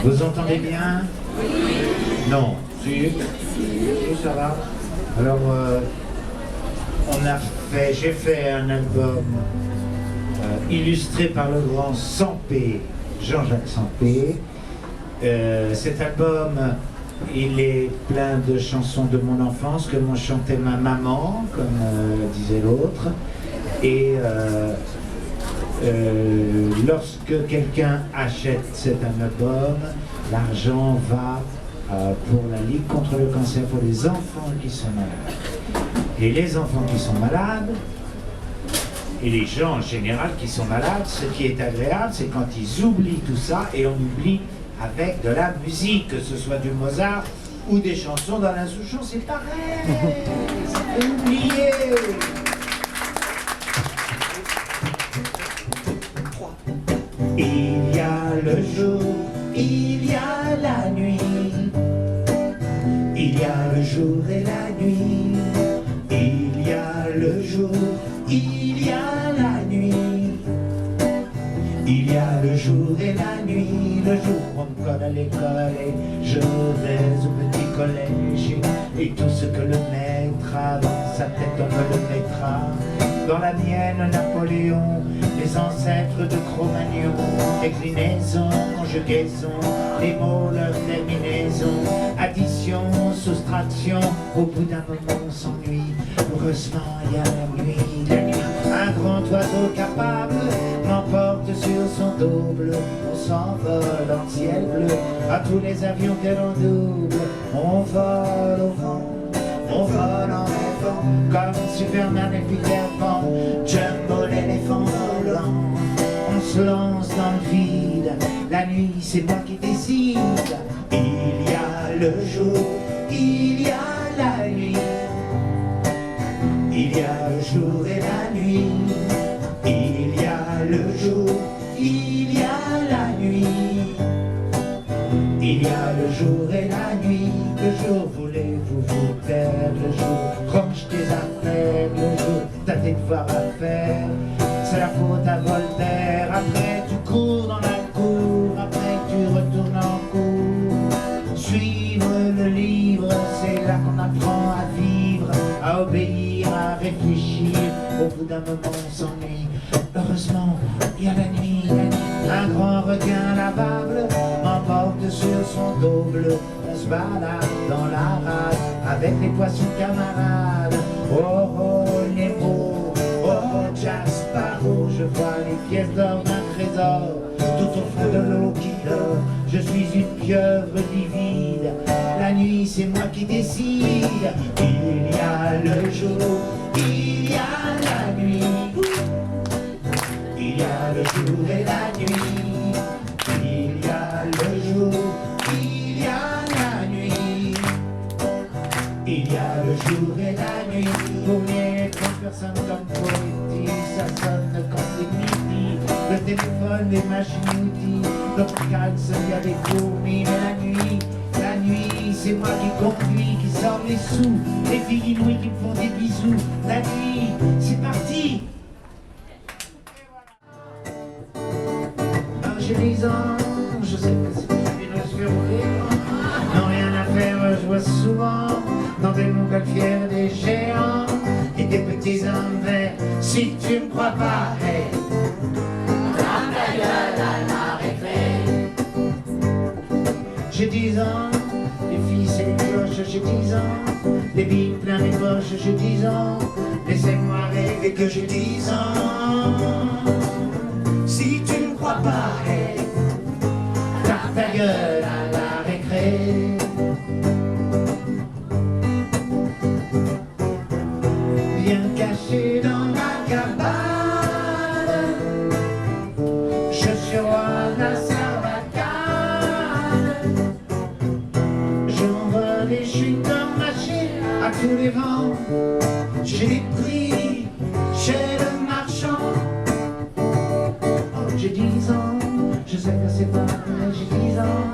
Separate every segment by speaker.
Speaker 1: Vous entendez bien? Non. Si, ça va. Alors, j'ai fait un album illustré par le grand Sampé, Jean-Jacques Sampé. Cet album, il est plein de chansons de mon enfance que m'ont chanté ma maman, comme disait l'autre. Et lorsque quelqu'un achète cet album, l'argent va pour la Ligue contre le cancer pour les enfants qui sont malades. Et les enfants qui sont malades, et les gens en général qui sont malades, ce qui est agréable, c'est quand ils oublient tout ça, et on oublie avec de la musique, que ce soit du Mozart ou des chansons d'Alain Souchon, c'est pareil, ça fait oublier. Il y a le jour, il y a la nuit, il y a le jour et la nuit, il y a le jour, il y a la nuit, il y a le jour et la nuit, le jour on me colle à l'école et je vais au petit collège et tout ce que le maître a dans sa tête on me le mettra. Dans la mienne, Napoléon, les ancêtres de Cro-Magnon, déclinaison, conjugaison, les mots, leur terminaison, addition, soustraction, au bout d'un moment on s'ennuie, heureusement il y a la nuit, un grand oiseau capable m'emporte sur son dos bleu, on s'envole en ciel bleu, à tous les avions que l'on double, on vole au vent, on vole en rêvant, comme Superman et Peter Pan, Jumbo l'éléphant volant, on se lance dans le vide, la nuit c'est moi qui décide, il y a le jour, il y a la nuit, il y a le jour et la nuit, il y a le jour, il y a la nuit, il y a le jour et la nuit, le jour voulez-vous vous perdre, le jour range tes affaires, le jour t'as tes devoirs à faire, c'est la faute à Voltaire, après tu cours dans la cour, après tu retournes en cours, suivre le livre, c'est là qu'on apprend à vivre, à obéir, à réfléchir, au bout d'un moment on s'ennuie, heureusement il y a la nuit, un grand requin lavable m'emporte sur son dos bleu, on se balade dans la rade avec les poissons camarades, oh oh Nemo, oh oh Jack Sparrow, je vois les pièces d'or d'un trésor, tout au fond de l'eau qui dort, je suis une pieuvre livide, la nuit c'est moi qui décide, il y a le jour, il y a la nuit, il y a le jour et la nuit, il y a le jour, il y a la nuit, il y a le jour et la nuit, pour les personnes comme poétique, ça sonne quand c'est midi, le téléphone, les machines-outils, l'hôpital, il y a des fourmis, mais la nuit, c'est moi qui conduis, qui sort les sous, les filles inouïes qui me font des bisous, la nuit, c'est parti. J'ai 10 ans, je sais que c'est une surprise, non rien à faire, je vois souvent dans des montgolfières des géants et des petits hommes verts, si tu me crois pas, hey, ferme ta gueule à la récré. J'ai 10 ans, les filles c'est les cloches, j'ai 10 ans, les billes plein les poches, j'ai 10 ans, laissez-moi rêver que j'ai 10 ans. Si tu ne crois pas, hey, ferme ta gueule à la récré. Bien caché dans ma cabane, je suis roi de la sarbacane, j'envole et je suis comme machine à tous les vents, j'ai des prix chez le marchand. J'ai 10 ans, je sais que c'est pas vrai, j'ai 10 ans,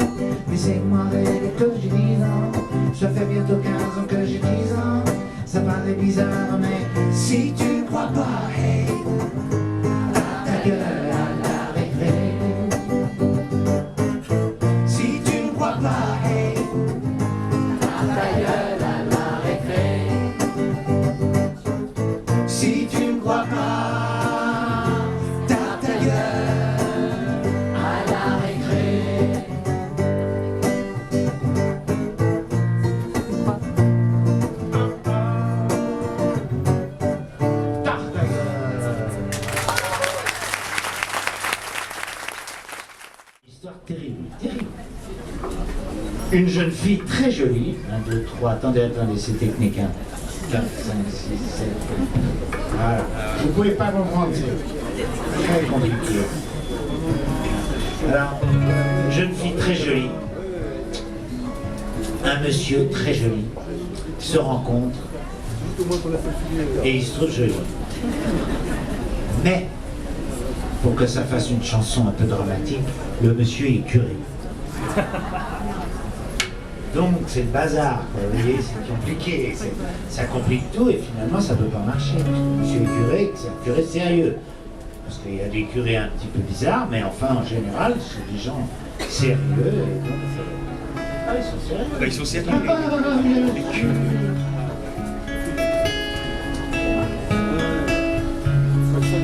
Speaker 1: mais c'est moi rêver que j'ai 10 ans, ça fait bientôt 15 ans que j'ai 10 ans, ça paraît bizarre, mais si tu ne crois pas, hey, ta gueule à la récré. Si tu Une jeune fille très jolie, 1, 2, 3, attendez, c'est technique, 4, 5, 6, 7, voilà. Vous ne pouvez pas comprendre, c'est très compliqué. Alors, une jeune fille très jolie, un monsieur très joli, se rencontrent, et il se trouve joli. Mais, pour que ça fasse une chanson un peu dramatique, le monsieur est curé. Donc c'est le bazar, vous voyez, c'est compliqué, ça complique tout et finalement ça ne peut pas marcher. Parce que monsieur est curé, c'est un curé sérieux. Parce qu'il y a des curés un petit peu bizarres, mais enfin en général, c'est des gens sérieux. Et donc, ah, ils sont sérieux.
Speaker 2: Ils sont sérieux. Les curés.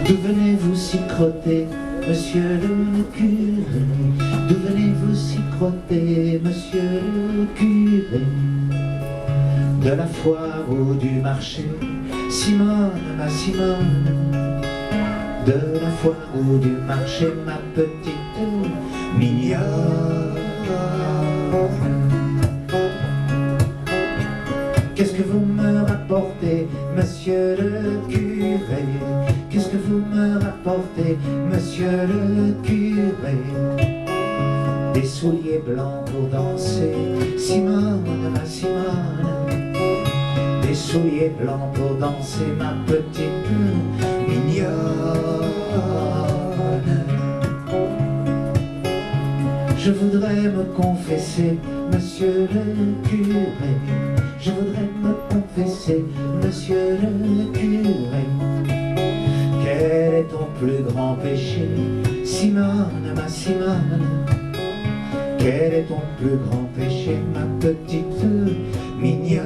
Speaker 1: D'où venez-vous s'y crotter, monsieur le curé? D'où venez-vous s'y crotter, monsieur le curé? De la foire ou du marché, Simone, ma Simone. De la foire ou du marché, ma petite mignonne. Qu'est-ce que vous me rapportez, monsieur le curé? Qu'est-ce que vous me rapportez, monsieur le curé? Des souliers blancs pour danser, Simone, ma Simone. Des souliers blancs pour danser, ma petite mignonne. Je voudrais me confesser, monsieur le curé. Je voudrais me confesser, monsieur le curé. Quel est ton plus grand péché, Simone, ma Simone? Quel est ton plus grand péché, ma petite mignonne?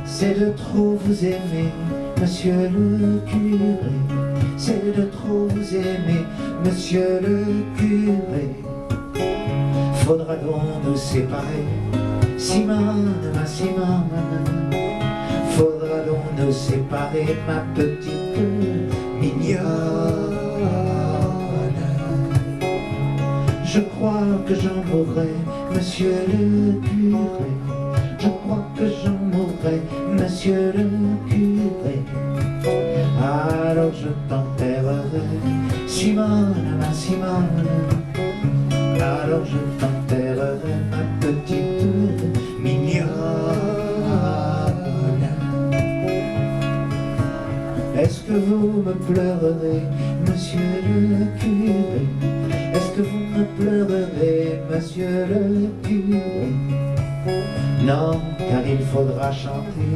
Speaker 1: C'est de trop vous aimer, monsieur le curé. C'est de trop vous aimer, monsieur le curé. Faudra donc nous séparer, Simone, ma Simone. Faudra donc nous séparer, ma petite mignonne. Je crois que j'en mourrai, monsieur le curé. Je crois que j'en mourrai, monsieur le curé. Alors je t'enterrerai, Simone, ma Simone. Alors je t'enterrerai, ma petite mignonne. Est-ce que vous me pleurerez, monsieur le curé? Est-ce que vous me pleurerez, monsieur le curé? Non, car il faudra chanter,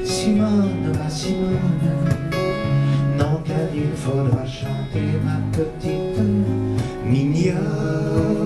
Speaker 1: Simone, ma Simone. Non, car il faudra chanter, ma petite mignonne.